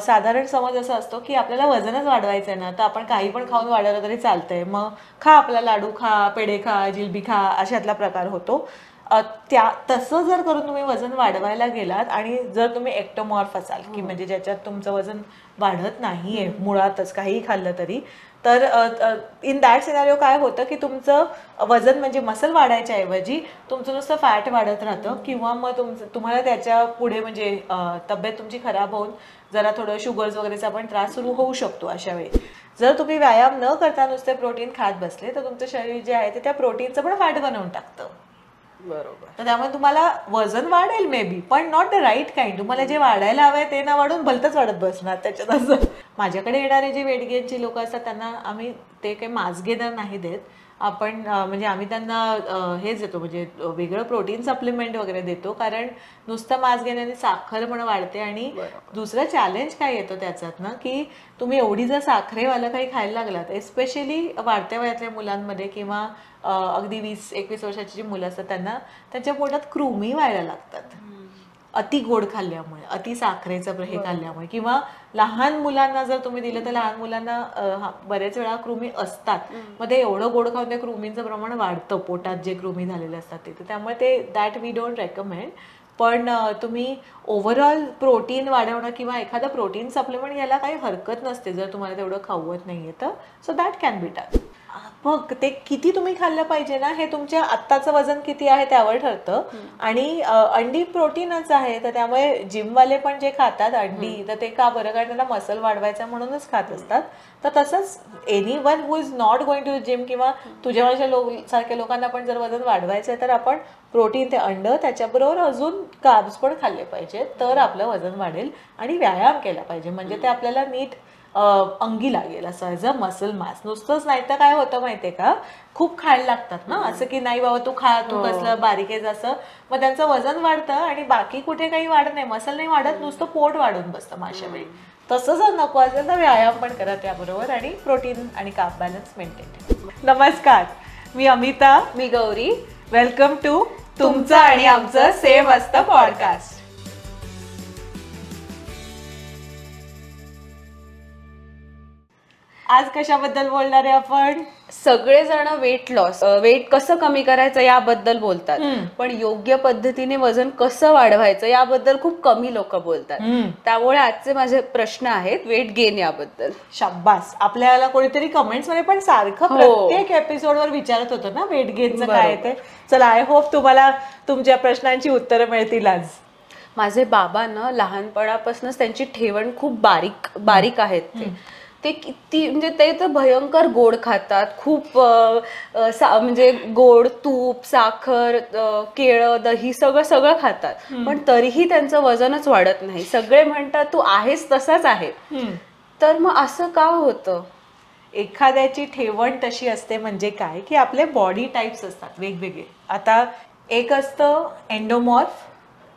साधारण समज असा असतो की आपल्याला वजनच वाढवायचं आहे ना, तर आपण काही पण खाऊन वाढवलं तरी चालतंय, मग खा, आपला लाडू खा, पेढे खा, जिलबी खा, अशातला प्रकार होतो. तसं जर करून तुम्ही वजन वाढवायला गेलात आणि जर तुम्ही एक्टोमॉर्फ असाल, की म्हणजे ज्याच्यात तुमचं वजन वाढत नाहीये मुळातच काहीही खाल्लं तरी, तर इन दॅट सिनारिओ काय होतं की तुमचं वजन म्हणजे मसल वाढायच्या ऐवजी तुमचं नुसतं फॅट वाढत राहतं, किंवा मग तुम्हाला त्याच्या पुढे म्हणजे तब्येत तुमची खराब होऊन जरा थोडं शुगर्स वगैरेचा पण त्रास सुरू होऊ शकतो. अशा वेळी जर तुम्ही व्यायाम न करता नुसते प्रोटीन खात बसले तर तुमचं शरीर जे आहे ते त्या प्रोटीनचं पण फॅट बनवून टाकतं. बरोबर. तर त्यामुळे तुम्हाला वजन वाढेल मे बी, पण नॉट द राईट काइंड. तुम्हाला जे वाढायला हवंय ते ना वाढून भलतंच वाढत बसणार त्याच्यात. असं माझ्याकडे येणारे जे वेट गेनची लोक असतात त्यांना आम्ही ते काही मास गेनर नाही देत आपण, म्हणजे आम्ही त्यांना हेच देतो, म्हणजे वेगळं प्रोटीन सप्लिमेंट वगैरे देतो, कारण नुसतं मास गेनरने साखर पण वाढते. आणि दुसरं चॅलेंज काय येतं त्याच्यात ना, की तुम्ही एवढी जर साखरेवालं काही खायला लागलात, एस्पेशली वाढत्या वयातल्या मुलांमध्ये किंवा अगदी 20-21 वर्षाची जी मुलं असतात त्यांना त्यांच्या पोटात कृमी व्हायला लागतात अति गोड खाल्ल्यामुळे, अति साखरेचं हे खाल्ल्यामुळे. किंवा लहान मुलांना जर तुम्ही दिलं तर लहान मुलांना बरेच वेळा कृमी असतात, मग ते एवढं गोड खाऊन त्या कृमींचं प्रमाण वाढतं पोटात, जे कृमी झालेले असतात ते. त्यामुळे ते दॅट वी डोंट रेकमेंड. पण तुम्ही ओव्हरऑल प्रोटीन वाढवणं किंवा एखादं प्रोटीन सप्लिमेंट घ्यायला काही हरकत नसते जर तुम्हाला तेवढं खावत नाहीये तर. So that can be done. मग ते किती तुम्ही खाल्लं पाहिजे ना, हे तुमच्या आत्ताचं वजन किती आहे त्यावर ठरतं. आणि अंडी प्रोटीनच आहे, तर त्यामुळे जिमवाले पण जे खातात अंडी, तर ते का बरं, कारण त्यांना मसल वाढवायचा म्हणूनच खात असतात. तर तसंच anyone who is not going to gym किंवा तुझ्या माझ्या सारख्या लोकांना पण जर वजन वाढवायचं आहे तर आपण प्रोटीन ते अंड त्याच्याबरोबर अजून कार्ब्स पण खाल्ले पाहिजेत, तर आपलं वजन वाढेल. आणि व्यायाम केला पाहिजे म्हणजे ते आपल्याला नीट अंगी लागेल असं ॲज अ मसल मास. नुसतंच नाही तर काय होतं माहितीये का, खूप खायला लागतात ना, असं की नाही बाबा तू खा, तू कसलं बारीक आहेस असं, मग त्यांचं वजन वाढतं आणि बाकी कुठे काही वाढत नाही, मसल नाही वाढत, नुसतं पोट वाढून बसतं माशा वेळी. तसं जर नको असेल तर व्यायाम पण करा त्याबरोबर आणि प्रोटीन आणि कार्ब बॅलन्स मेंटेन. नमस्कार, मी अमिता. मी गौरी. वेलकम टू तुमचं आणि आमचं सेम असतं पॉडकास्ट. आज कशाबद्दल बोलणार आहे आपण? सगळेजण वेट कसं कमी करायचं याबद्दल बोलतात, पण योग्य पद्धतीने वजन कसं वाढवायचं याबद्दल खूप कमी लोक बोलतात. त्यामुळे आजचे माझे प्रश्न आहेत वेट गेन याबद्दल. शाब्बास. आपल्याला कोणीतरी कमेंट्स मध्ये पण सारखं प्रत्येक एपिसोडवर विचारत होतं ना वेट गेनचं काय ते. चला, आय होप तुम्हाला तुमच्या प्रश्नांची उत्तरं मिळतील आज. माझे बाबा ना लहानपणापासूनच त्यांची ठेवण खूप बारीक आहेत. ते किती म्हणजे ते तर भयंकर गोड खातात, खूप म्हणजे गोड, तूप, साखर, केळं, दही सगळं खातात, पण तरीही त्यांचं वजनच वाढत नाही. सगळे म्हणतात तू आहेस तसाच आहे. तर मग असं का होतं? एखाद्याची ठेवण तशी असते म्हणजे काय, की आपले बॉडी टाईप्स असतात वेगवेगळे. आता एक असतं एंडोमॉर्फ,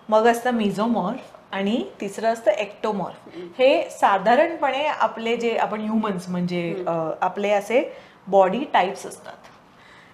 मग असतं मिझोमॉर्फ आणि तिसरं असतं एक्टोमॉर्फ. हे साधारणपणे आपले जे आपण ह्युमन्स म्हणजे आपले असे बॉडी टाईप्स असतात.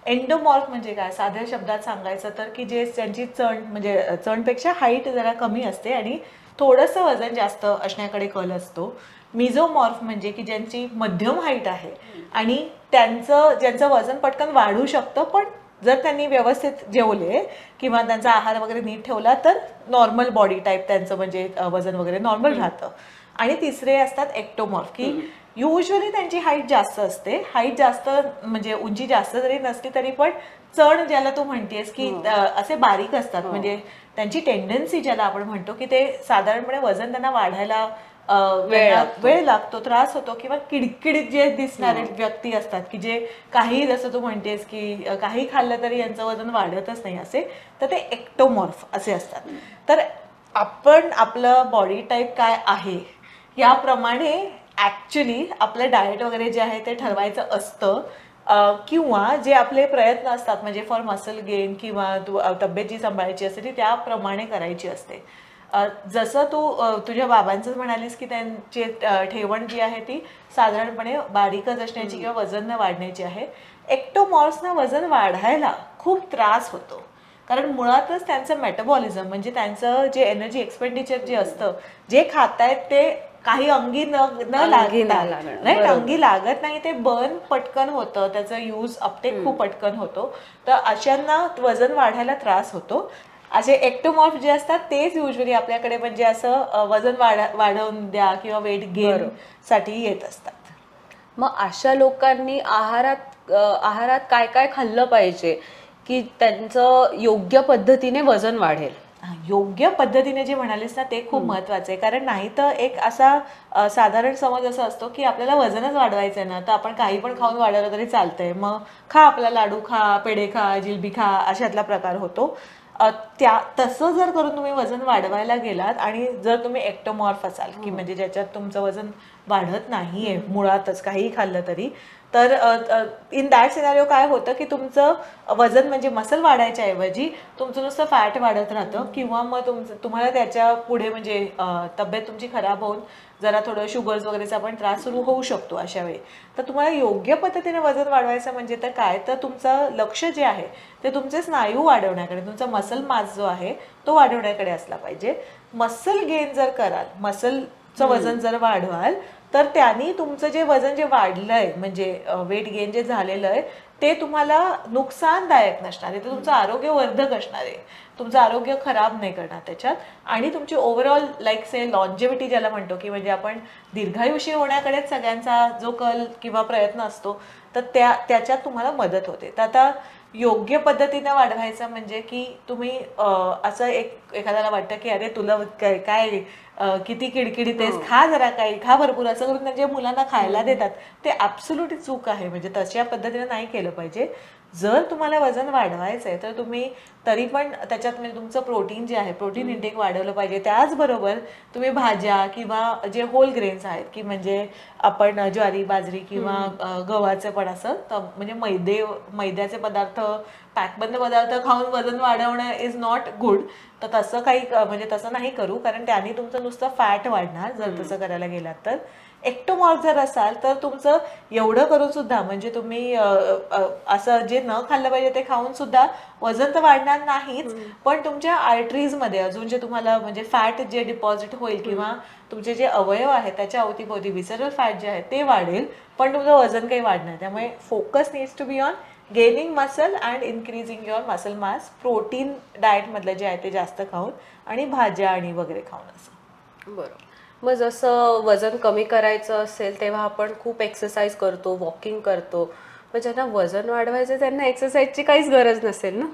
एंडोमॉर्फ म्हणजे काय, साध्या शब्दात सांगायचं तर की जे त्यांची म्हणजे चणपेक्षा हाईट जरा कमी असते आणि थोडंसं वजन जास्त असण्याकडे कल असतो. मिझोमॉर्फ म्हणजे की ज्यांची मध्यम हाईट आहे आणि ज्यांचं वजन पटकन वाढू शकतं, पण जर त्यांनी व्यवस्थित जेवले किंवा त्यांचा आहार वगैरे नीट ठेवला तर नॉर्मल बॉडी टाईप त्यांचं म्हणजे वजन वगैरे नॉर्मल राहतं. आणि तिसरे असतात एक्टोमॉर्फ, की युजली त्यांची हाईट जास्त असते. हाईट जास्त म्हणजे उंची जास्त जरी नसली तरी पण चण ज्याला तू म्हणतेस की असे बारीक असतात, म्हणजे त्यांची टेंडन्सी ज्याला आपण म्हणतो की ते साधारणपणे वजन त्यांना वाढायला वेळ लागतो, त्रास होतो, किंवा किडकिडीत जे दिसणारे व्यक्ती असतात की जे काही, जसं तू म्हणतेस की काही खाल्लं तरी यांचं वजन वाढतच नाही असे, तर ते एक्टोमॉर्फ असे असतात. तर आपण आपलं बॉडी टाईप काय आहे याप्रमाणे ऍक्च्युली आपलं डाएट वगैरे जे आहे ते ठरवायचं असतं, किंवा जे आपले प्रयत्न असतात म्हणजे फॉर मसल गेन किंवा तब्येत जी सांभाळायची असते ती त्याप्रमाणे करायची असते. जसं तू तुझ्या बाबांचं म्हणालीस की त्यांची ठेवण जी आहे ती साधारणपणे बारीकच असण्याची किंवा वजन न वाढण्याची आहे. एक्टोमॉर्फ्सना वजन वाढायला खूप त्रास होतो, कारण मुळातच त्यांचं मेटाबॉलिझम म्हणजे त्यांचं जे एनर्जी एक्सपेंडिचर जे असतं, जे खातायत ते काही अंगी न लागणार, राईट, अंगी लागत नाही, ते बर्न पटकन होतं, त्याचा यूज अपटेक खूप पटकन होतो, तर अशांना वजन वाढायला त्रास होतो. असे एक्टोमॉर्फ जे असतात तेच युजली आपल्याकडे म्हणजे असं वजन वाढवून द्या किंवा वेट गेन साठी येत असतात. मग अशा लोकांनी आहारात काय काय खाल्लं पाहिजे की त्यांचं योग्य पद्धतीने वजन वाढेल? योग्य पद्धतीने जे म्हणालेस ना ते खूप महत्वाचं आहे, कारण नाही तर एक असा साधारण समज असा असतो की आपल्याला वजनच वाढवायचंय ना, तर आपण काही पण खाऊन वाढवलं तरी चालतंय, मग खा, आपला लाडू खा, पेढे खा, जिलबी खा, अशातला प्रकार होतो. तसं जर करून तुम्ही वजन वाढवायला गेलात आणि जर तुम्ही एक्टोमॉर्फ असाल की म्हणजे ज्याच्यात तुमचं वजन वाढत नाहीये मुळातच काहीही खाल्लं तरी, तर इन दॅट सिनारिओ काय होतं की तुमचं वजन म्हणजे मसल वाढायच्या ऐवजी तुमचं नुसतं फॅट वाढत राहतं, किंवा मग तुम्हाला त्याच्या पुढे म्हणजे तब्येत तुमची खराब होऊन जरा थोडं शुगर्स वगैरेचा पण त्रास सुरू होऊ शकतो अशा वेळी. तर तुम्हाला योग्य पद्धतीने वजन वाढवायचं म्हणजे तर काय, तर तुमचं लक्ष जे आहे ते तुमचे स्नायू वाढवण्याकडे, तुमचा मसल मास जो आहे तो वाढवण्याकडे असला पाहिजे. मसल गेन जर कराल, मसलचं वजन जर वाढवाल, तर त्यांनी तुमचं जे वजन जे वाढलंय म्हणजे वेट गेन जे झालेलं आहे ते तुम्हाला नुकसानदायक नसणार आहे, ते तुमचं आरोग्यवर्धक असणार आहे, तुमचं आरोग्य खराब नाही करणार त्याच्यात, आणि तुमची ओव्हरऑल लाईक से लॉन्जेव्हिटी ज्याला म्हणतो की म्हणजे आपण दीर्घायुषी होण्याकडेच सगळ्यांचा जो कल किंवा प्रयत्न असतो, तर त्याच्यात तुम्हाला मदत होते. तर आता योग्य पद्धतीने वाढवायचं म्हणजे की तुम्ही असं एखाद्याला वाटतं की अरे तुला काय किती किडकिडीतेस, खा जरा काही, खा भरपूर, असं करून त्यांच्या मुलांना खायला देतात, ते ॲब्सोल्युटली चूक आहे. म्हणजे तशा पद्धतीने नाही केलं पाहिजे. जर तुम्हाला वजन वाढवायचं आहे तर तुम्ही तरी पण त्याच्यात म्हणजे तुमचं प्रोटीन जे आहे, प्रोटीन इंटेक वाढवलं पाहिजे. त्याचबरोबर तुम्ही भाज्या किंवा जे होल ग्रेन्स आहेत की म्हणजे आपण ज्वारी, बाजरी किंवा गव्हाचं पण असं म्हणजे मैद्याचे पदार्थ, पॅकबंद पदार्थ खाऊन वजन वाढवणं इज नॉट गुड. तर तसं काही म्हणजे तसं नाही करू, कारण त्याने तुमचं नुसतं फॅट वाढणार जर तसं करायला गेलात तर. एक्टोमॉर्फ जर असाल तर तुमचं एवढं करून सुद्धा म्हणजे तुम्ही असं जे न खाल्लं पाहिजे ते खाऊन सुद्धा वजन तर वाढणार नाहीच, पण तुमच्या आर्टरीजमध्ये अजून जे तुम्हाला म्हणजे फॅट जे डिपॉझिट होईल किंवा तुमचे जे अवयव आहेत त्याच्या अवतीभोवती विसरल फॅट जे आहे ते वाढेल, पण तुमचं वजन काही वाढणार. त्यामुळे focus needs to be on gaining muscle and increasing your muscle mass. Protein डाएटमधलं जे आहे ते जास्त खाऊन आणि भाज्या आणि वगैरे खाऊन असं. बरोबर. मग जसं वजन कमी करायचं असेल तेव्हा आपण खूप एक्सरसाइज करतो, वॉकिंग करतो, पण ज्यांना वजन वाढवायचं त्यांना एक्सरसाइजची काहीच गरज नसेल ना?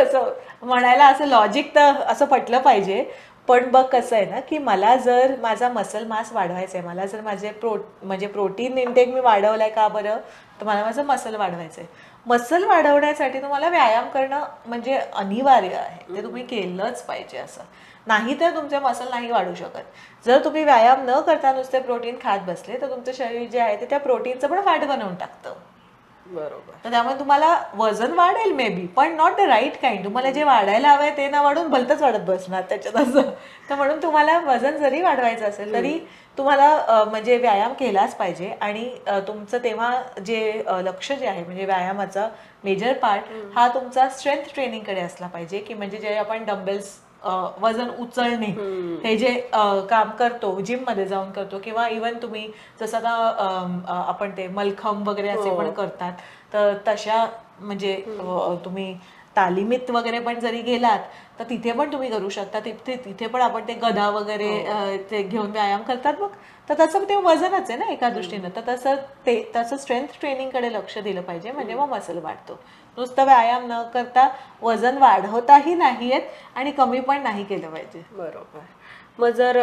असं म्हणायला असं लॉजिक तर असं पटलं पाहिजे, पण बघ कसं आहे ना की मला जर माझा मसल मास वाढवायचा आहे, मला जर माझे म्हणजे प्रोटीन इंटेक मी वाढवलाय का बरं, तर मला माझं मसल वाढवायचं आहे. मसल वाढवण्यासाठी तुम्हाला व्यायाम करणं म्हणजे अनिवार्य आहे, ते तुम्ही केलंच पाहिजे. असं नाही तर तुमचे मसल नाही वाढू शकत. जर तुम्ही व्यायाम न करता नुसते प्रोटीन खात बसले तर तुमचं शरीर जे आहे ते त्या प्रोटीनचं पण फॅट बनवून टाकतं. बरोबर. तर त्यामुळे तुम्हाला वजन वाढेल मे बी, पण नॉट द राईट काइंड. तुम्हाला जे वाढायला हवंय ते ना वाढून भलतंच वाढत बसणार त्याच्यात असं. तर म्हणून तुम्हाला वजन जरी वाढवायचं असेल तरी तुम्हाला म्हणजे व्यायाम केलाच पाहिजे. आणि तुमचं तेव्हा जे लक्ष जे आहे म्हणजे व्यायामाचा मेजर पार्ट हा तुमचा स्ट्रेंथ ट्रेनिंगकडे असला पाहिजे, की म्हणजे जे आपण डंबेल्स वजन उचलणे हे जे काम करतो जिम मध्ये जाऊन करतो, किंवा इवन तुम्ही जसं आता आपण ते मलखंब वगैरे असे पण करतात, तर तशा म्हणजे तुम्ही तालिमीत वगैरे पण जरी गेलात तर तिथे पण तुम्ही करू शकता. तिथे पण आपण ते गदा वगैरे ते घेऊन व्यायाम करतात बघ, तर तसं ते वजनच आहे ना एका दृष्टीनं. तर तसं स्ट्रेंथ ट्रेनिंगकडे लक्ष दिलं पाहिजे, म्हणजे मग मसल वाढतो. नुसतं व्यायाम न करता वजन वाढवताही नाहीयेत आणि कमी पण नाही केलं पाहिजे. बरोबर. मग जर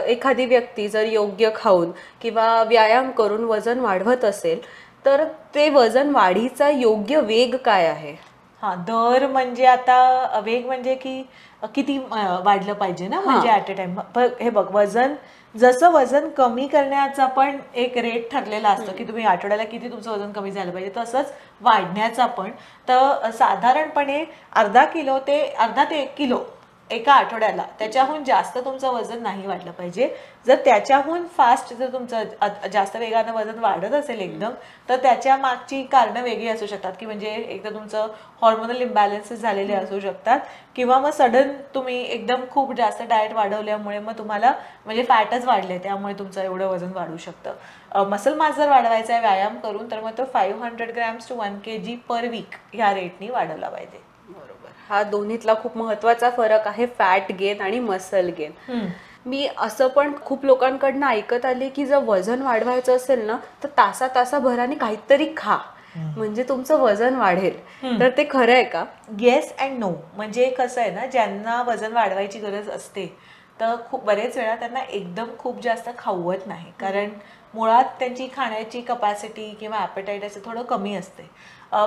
एखादी व्यक्ती जर योग्य खाऊन किंवा व्यायाम करून वजन वाढवत असेल तर ते वजन वाढीचा योग्य वेग काय आहे? दर म्हणजे आता वेग म्हणजे की किती वाढलं पाहिजे ना, म्हणजे ऍट अ टाइम. हे बघ, जसं वजन कमी करण्याचा पण एक रेट ठरलेला असतो की तुम्ही आठवड्याला किती तुमचं वजन कमी झालं पाहिजे, तसंच वाढण्याचा पण. तर साधारणपणे अर्धा ते 1 किलो एका आठवड्याला त्याच्याहून जास्त तुमचं वजन नाही वाढलं पाहिजे. जर त्याच्याहून फास्ट जर तुमचं जास्त वेगानं वजन वाढत असेल एकदम, तर त्याच्या मागची कारणं वेगळी असू शकतात, की म्हणजे एकदा तुमचं हॉर्मोनल इम्बॅलन्सेस झालेले असू शकतात, किंवा मग सडन तुम्ही एकदम खूप जास्त डाएट वाढवल्यामुळे मग तुम्हाला म्हणजे फॅटच वाढले, त्यामुळे तुमचं एवढं वजन वाढू शकतं. मसल मास जर वाढवायचा आहे व्यायाम करून, तर मग तो 500 grams to 1 kg per weak ह्या रेटनी वाढवला पाहिजे. बरोबर. हा दोन्हीतला खूप महत्वाचा फरक आहे, फॅट गेन आणि मसल गेन. मी असं पण खूप लोकांकडनं ऐकत आले की जर वजन वाढवायचं असेल ना, तर तासाभराने काहीतरी खा, म्हणजे तुमचं वजन वाढेल. तर ते खरं आहे का? Yes and no. म्हणजे कसं आहे ना, ज्यांना वजन वाढवायची गरज असते तर खूप बरेच वेळा त्यांना एकदम खूप जास्त खावत नाही, कारण मुळात त्यांची खाण्याची कपॅसिटी किंवा ॲपेटाईट असं थोडं कमी असते.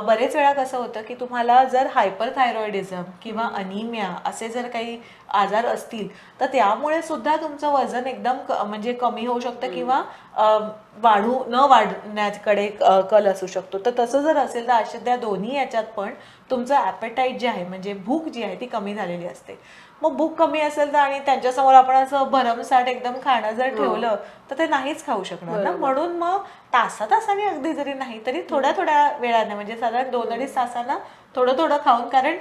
बरेच वेळा कसं होतं की तुम्हाला जर हायपरथायरॉइडिझम किंवा अनिमिया असे जर काही आजार असतील, तर त्यामुळे सुद्धा तुमचं वजन एकदम म्हणजे कमी होऊ शकतं, किंवा न वाढण्याकडे कल असू शकतो. तर तसं जर असेल तर अशा त्या दोन्ही याच्यात पण तुमचं ॲपेटाईट जे आहे, म्हणजे भूक जी आहे ती कमी झालेली असते. मग भूक कमी असेल तर आणि त्यांच्यासमोर आपण असं भरमसाठ एकदम खाणं जर ठेवलं तर ते नाहीच खाऊ शकणार ना. म्हणून मग तासाने अगदी जरी नाही तरी थोड्या वेळाने, म्हणजे साधारण 2-2.5 तासांना थोडं खाऊन, कारण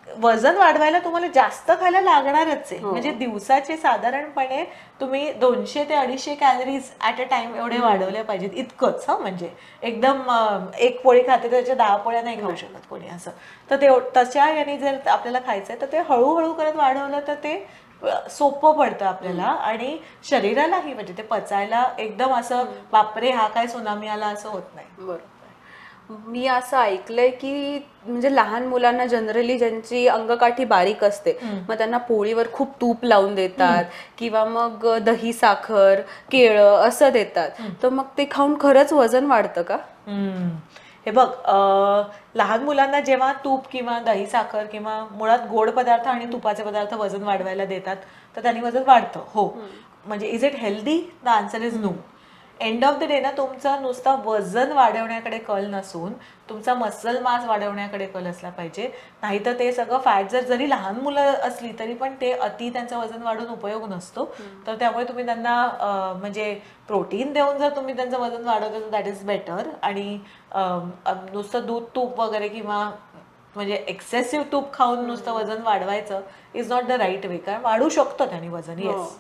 वजन वाढवायला तुम्हाला जास्त खायला लागणारच आहे. म्हणजे दिवसाचे साधारणपणे तुम्ही 200 ते 250 कॅलरीज ॲट अ टाइम एवढे वाढवले पाहिजेत, इतकंच. म्हणजे एकदम एक पोळी खाते तर त्याच्या 10 पोळ्या नाही खाऊ शकत कोणी असं. तर ते तशा याने जर आपल्याला खायचंय तर ते हळूहळू करत वाढवलं तर ते सोपं पडतं आपल्याला, आणि शरीरालाही म्हणजे ते पचायला एकदम असं बापरे हा काय सुनामी आला असं होत नाही. बरोबर. मी असं ऐकलंय की म्हणजे लहान मुलांना जनरली ज्यांची अंगकाठी बारीक असते, मग त्यांना पोळीवर खूप तूप लावून देतात, किंवा मग दही साखर केळं असं देतात, तर मग ते खाऊन खरंच वजन वाढतं का? हे बघ, लहान मुलांना जेव्हा तूप किंवा दही साखर किंवा मुळात गोड पदार्थ आणि तुपाचे पदार्थ वजन वाढवायला देतात तर त्यांनी वजन वाढतं. हो. म्हणजे is it healthy? The answer is no. End of the day ना तुमचं नुसतं वजन वाढवण्याकडे कल नसून तुमचा मसल मास वाढवण्याकडे कल असला पाहिजे. नाहीतर ते सगळं फॅट जरी लहान मुलं असली तरी पण ते त्यांचं वजन वाढून उपयोग नसतो. तर त्यामुळे तुम्ही त्यांना म्हणजे प्रोटीन देऊन जर तुम्ही त्यांचं वजन वाढवता तर दॅट इज बेटर. आणि नुसतं दूध तूप वगैरे किंवा म्हणजे एक्सेसिव्ह तूप खाऊन नुसतं वजन वाढवायचं is not the right way, कारण वाढू शकतं त्याने वजन. येस.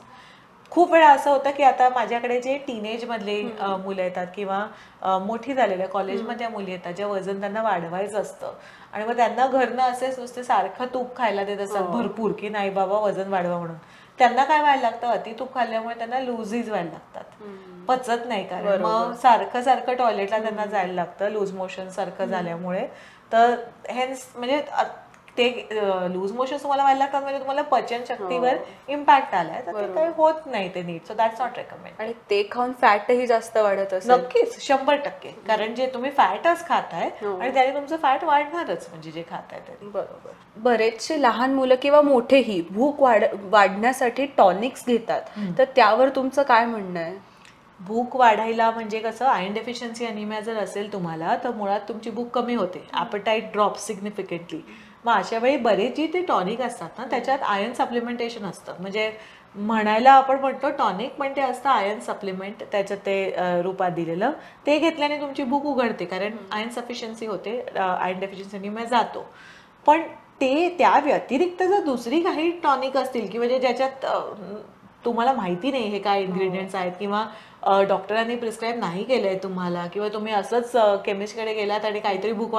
खूप वेळा असं होतं की आता माझ्याकडे जे टीनेज मधले मुलं येतात किंवा मोठी झालेल्या कॉलेजमध्ये मुली येतात, जे वजन त्यांना वाढवायचं असतं आणि मग त्यांना घरनं असेच नुसते सारखं तूप खायला देत असतात भरपूर, की नाही बाबा वजन वाढवा म्हणून. त्यांना काय व्हायला लागतं, अति तूप खाल्ल्यामुळे त्यांना लूजीज व्हायला लागतात, पचत नाही, कारण मग सारखं टॉयलेटला त्यांना जायला लागतं लूज मोशन सारखं झाल्यामुळे. तर हेन्स म्हणजे ते लूज मोशन तुम्हाला व्हायला लागतात म्हणजे तुम्हाला पचन शक्तीवर इम्पॅक्ट आलाय, तर ते काही होत नाही ते नीट. So that's not recommend. आणि ते खाऊन फॅटही जास्त वाढत असेल. नक्कीच 100%, कारण जे तुम्ही फॅटच खाताय आणि त्याने तुमचं फॅट वाढणारच, म्हणजे जे खाताय ते. बरोबर. बरेचसे लहान मुलं किंवा मोठेही भूक वाढण्यासाठी टॉनिक्स घेतात, तर त्यावर तुमचं काय म्हणणं आहे? भूक वाढायला म्हणजे कसं, आयर्न डेफिशियन्सी अनिमिया जर असेल तुम्हाला तर मुळात तुमची भूक कमी होते, ॲपेटाईट ड्रॉप सिग्निफिकंटली. मग अशा वेळी बरेच जे ते टॉनिक असतात ना त्याच्यात आयर्न सप्लिमेंटेशन असतं. म्हणजे म्हणायला आपण म्हणतो टॉनिक, पण ते असतं आयर्न सप्लिमेंट त्याच्यात ते रूपात दिलेलं. ते घेतल्याने तुमची भूक उघडते, कारण आयर्न सफिशियन्सी होते, आयर्न डेफिशियन्सी अनिमिया जातो. पण त्या व्यतिरिक्त जर दुसरी काही टॉनिक असतील की म्हणजे ज्याच्यात तुम्हाला माहिती नाही हे काय इन्ग्रेडियंट्स आहेत, किंवा डॉक्टरांनी प्रिस्क्राईब नाही केलंय तुम्हाला, किंवा तुम्ही असंच केमिस्टकडे गेलात आणि काहीतरी भूक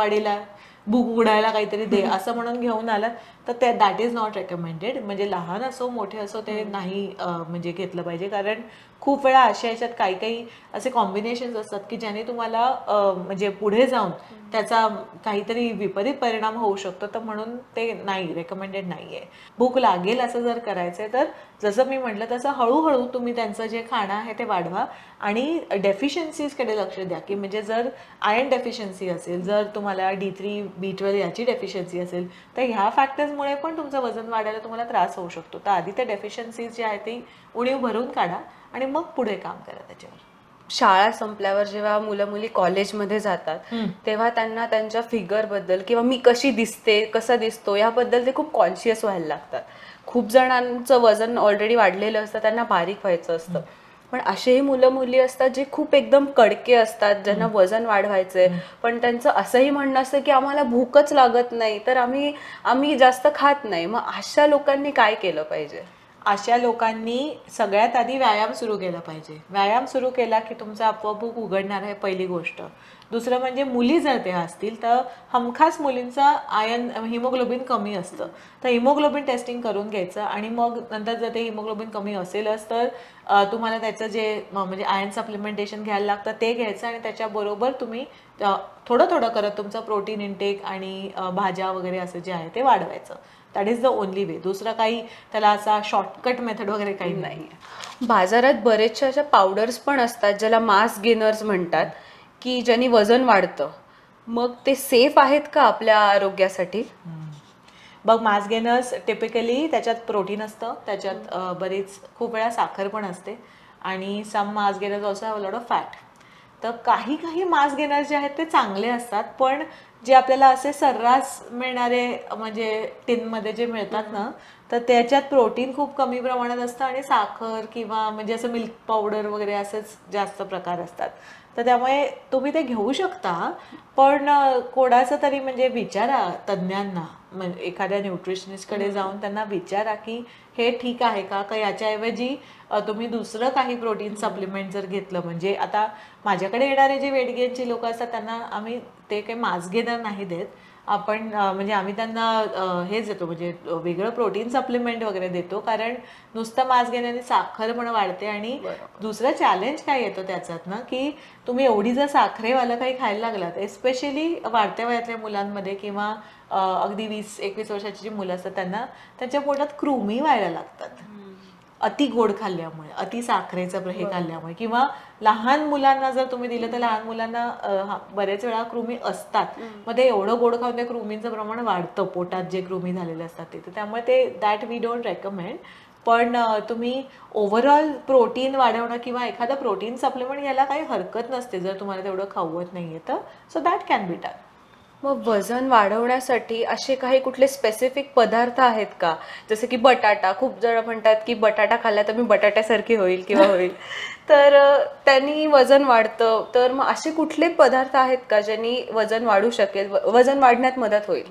उघडायला काहीतरी दे असं म्हणून घेऊन आलात, तर ते दॅट इज नॉट रेकमेंडेड. म्हणजे लहान असो मोठे असो ते नाही म्हणजे घेतलं पाहिजे, कारण खूप वेळा अशा याच्यात काही असे कॉम्बिनेशन्स असतात की ज्याने तुम्हाला म्हणजे पुढे जाऊन त्याचा काहीतरी विपरीत परिणाम होऊ शकतो. तर म्हणून ते नाही, रेकमेंडेड नाही आहे. भूक लागेल असं जर करायचंय तर जसं मी म्हटलं तसं हळूहळू तुम्ही त्यांचं जे खाणं आहे ते वाढवा आणि डेफिशियन्सीजकडे लक्ष द्या. की म्हणजे जर आयर्न डेफिशियन्सी असेल, जर तुम्हाला D3, B12 याची डेफिशियन्सी असेल, तर ह्या फॅक्टर्समुळे पण तुमचं वजन वाढायला तुम्हाला त्रास होऊ शकतो. तर आधी त्या डेफिशियन्सीज जी आहे ती उणीव भरून काढा आणि मग पुढे काम करा त्याच्यावर. शाळा संपल्यावर जेव्हा मुलं मुली कॉलेजमध्ये जातात तेव्हा त्यांना त्यांच्या फिगरबद्दल किंवा मी कशी दिसते, कसा दिसतो याबद्दल ते खूप कॉन्शियस व्हायला लागतात. खूप जणांचं वजन ऑलरेडी वाढलेलं असतं, त्यांना बारीक व्हायचं असतं. पण असेही मुलं मुली असतात जे खूप एकदम कडके असतात, ज्यांना वजन वाढवायचंय, पण त्यांचं असंही म्हणणं असतं की आम्हाला भूकच लागत नाही, तर आम्ही जास्त खात नाही. मग अशा लोकांनी काय केलं पाहिजे? अशा लोकांनी सगळ्यात आधी व्यायाम सुरू केला पाहिजे. व्यायाम सुरू केला की तुमचं आपोआप भूक उघडणार आहे, पहिली गोष्ट. दुसरं म्हणजे मुली जर ते असतील तर हमखास मुलींचा हिमोग्लोबिन कमी असतं, तर हिमोग्लोबिन टेस्टिंग करून घ्यायचं. आणि मग नंतर जर ते हिमोग्लोबिन कमी असेलच तर तुम्हाला त्याचं जे म्हणजे आयर्न सप्लिमेंटेशन घ्यायला लागतं ते घ्यायचं. आणि त्याच्याबरोबर तुम्ही थोडं थोडं करत तुमचं प्रोटीन इंटेक आणि भाज्या वगैरे असं जे आहे ते वाढवायचं. That is the only way. दुसरं काही त्याला असा शॉर्टकट मेथड वगैरे काही नाही. बाजारात बरेचशा अशा पावडर्स पण असतात ज्याला मास गेनर्स म्हणतात, की ज्यांनी वजन वाढतं. मग ते सेफ आहेत का आपल्या आरोग्यासाठी? बघ, मास गेनर्स टिपिकली त्याच्यात प्रोटीन असतं, त्याच्यात बरेच खूप वेळा साखर पण असते, आणि some mass gainers also have a lot of fat. तर काही मास गेनर्स जे आहेत ते चांगले असतात, पण जे आपल्याला असे सर्रास मिळणारे म्हणजे टिनमध्ये जे मिळतात ना, तर त्याच्यात प्रोटीन खूप कमी प्रमाणात असतं आणि साखर किंवा म्हणजे असं मिल्क पावडर वगैरे असेच जास्त प्रकार असतात. तर त्यामुळे तुम्ही ते घेऊ शकता, पण कोणाचं तरी म्हणजे विचारा तज्ज्ञांना, म्हणजे एखाद्या न्यूट्रिशनिस्टकडे जाऊन त्यांना विचारा की हे ठीक आहे का याच्याऐवजी तुम्ही दुसरं काही प्रोटीन सप्लिमेंट जर घेतलं. म्हणजे आता माझ्याकडे येणारे जे वेट गेनची लोक असतात त्यांना आम्ही ते काही मास गेनर नाही देत आपण, म्हणजे आम्ही त्यांना हेच देतो, म्हणजे वेगळं प्रोटीन सप्लिमेंट वगैरे देतो. कारण नुसतं मास गेनरने साखर पण वाढते. आणि दुसरं चॅलेंज काय येतं त्याच्यात ना, की तुम्ही एवढी जर साखरेवालं काही खायला लागलात, एस्पेशली वाढत्या वयातल्या मुलांमध्ये किंवा अगदी 20-21 वर्षाची जी मुलं असतात त्यांना त्यांच्या पोटात कृमी व्हायला लागतात अति गोड खाल्ल्यामुळे, अति साखरेचं हे खाल्ल्यामुळे. किंवा लहान मुलांना जर तुम्ही दिलं तर लहान मुलांना बरेच वेळा कृमी असतात, मग ते एवढं गोड खाऊन त्या कृमींचं प्रमाण वाढतं पोटात, जे कृमी झालेले असतात ते. तर त्यामुळे ते दॅट वी डोंट रेकमेंड. पण तुम्ही ओव्हरऑल प्रोटीन वाढवणं किंवा एखादं प्रोटीन सप्लिमेंट घ्यायला काही हरकत नसते जर तुम्हाला तेवढं खावत नाहीये तर. So that can be done. मग वजन वाढवण्यासाठी असे काही कुठले स्पेसिफिक पदार्थ आहेत का? जसं की बटाटा, खूप जण म्हणतात की बटाटा खाल्ला तर मी बटाट्यासारखी होईल किंवा होईल, तर त्यांनी वजन वाढतं. तर मग असे कुठले पदार्थ आहेत का ज्यांनी वजन वाढू शकेल, वजन वाढण्यात मदत होईल?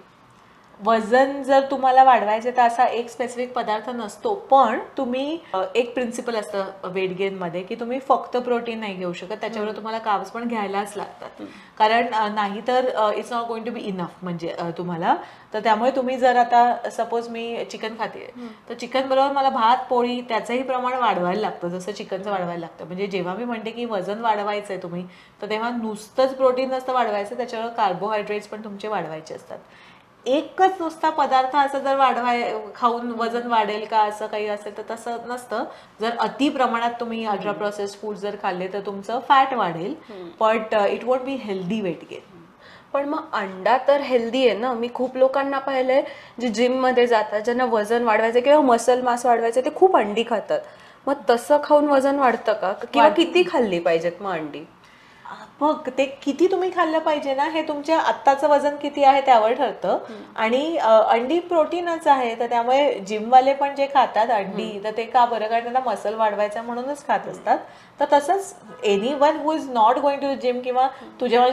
वजन जर तुम्हाला वाढवायचं तर असा एक स्पेसिफिक पदार्थ नसतो, पण तुम्ही एक प्रिन्सिपल असतं वेट गेन मध्ये की तुम्ही फक्त प्रोटीन नाही घेऊ शकत, त्याच्यावर तुम्हाला कार्ब्स पण घ्यायलाच लागतात. कारण नाही तर it's not going to be enough म्हणजे तुम्हाला. तर त्यामुळे तुम्ही जर आता सपोज मी चिकन खाते, तर चिकन बरोबर मला भात पोळी त्याचंही प्रमाण वाढवायला लागतं जसं चिकनचं वाढवायला लागतं. म्हणजे जेव्हा मी म्हणते की वजन वाढवायचंय तुम्ही, तर तेव्हा नुसतंच प्रोटीन नसतं वाढवायचं, त्याच्यावर कार्बोहायड्रेट्स पण तुमचे वाढवायचे असतात. एकच नुसता पदार्थ असं जर खाऊन वजन वाढेल का असं काही असेल तर तसं नसतं. जर अति प्रमाणात तुम्ही अल्ट्रा प्रोसेस्ड फूड जर खाल्ले तर तुमचं फॅट वाढेल, but it won't be healthy weight gain. पण मग अंडा तर हेल्दी आहे ना. मी खूप लोकांना पाहिलंय जे जिममध्ये जातात, ज्यांना वजन वाढवायचं किंवा मसल मास वाढवायचं, ते खूप अंडी खातात. मग तसं खाऊन वजन वाढतं का, किंवा किती खाल्ली पाहिजेत मग अंडी? मग ते किती तुम्ही खाल्लं पाहिजे ना, हे तुमच्या आत्ताचं वजन किती आहे त्यावर ठरतं. आणि अंडी प्रोटीनच आहे, तर त्यामुळे जिमवाले पण जे खातात अंडी, तर ते का बरं, कारण त्यांना मसल वाढवायचा म्हणूनच खात असतात. तर तसंच anyone who is not going to gym किंवा तुझ्या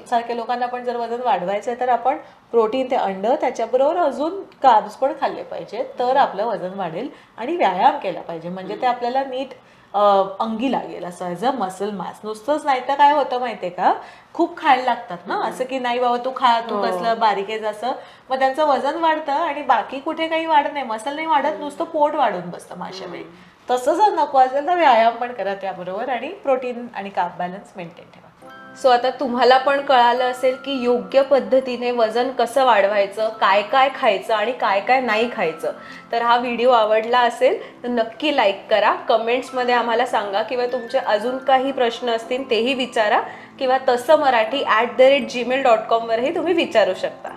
सारख्या लोकांना पण जर वजन वाढवायचं आहे तर आपण प्रोटीन, ते अंड, त्याच्याबरोबर अजून कार्ब्स पण खाल्ले पाहिजे, तर आपलं वजन वाढेल. आणि व्यायाम केला पाहिजे, म्हणजे ते आपल्याला नीट अंगी लागेल असं ॲज अ मसल मास. नुसतंच नाही तर काय होतं माहितीये का, खूप खायला लागतात ना, असं की नाही बाबा तू खा, तू कसलं बारीक आहेस असं, मग त्यांचं वजन वाढतं आणि बाकी कुठे काही वाढत नाही, मसल नाही वाढत, नुसतं पोट वाढून बसतं माशा वेळी. तसं जर नको असेल तर व्यायाम पण करा त्याबरोबर, आणि प्रोटीन आणि कार्ब बॅलन्स मेंटेन ठेवा. सो आता तुम्हाला पण कळालं असेल की योग्य पद्धतीने वजन कसं वाढवायचं, काय काय खायचं आणि काय काय नाही खायचं. तर हा व्हिडिओ आवडला असेल तर नक्की लाईक करा, कमेंट्समध्ये आम्हाला सांगा, किंवा तुमचे अजून काही प्रश्न असतील तेही विचारा, किंवा तसं मराठी@gmail.com वरही तुम्ही विचारू शकता.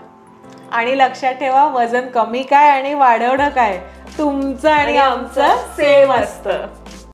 आणि लक्षात ठेवा, वजन कमी काय आणि वाढवणं काय तुमचं आणि आमचं सेम असतं.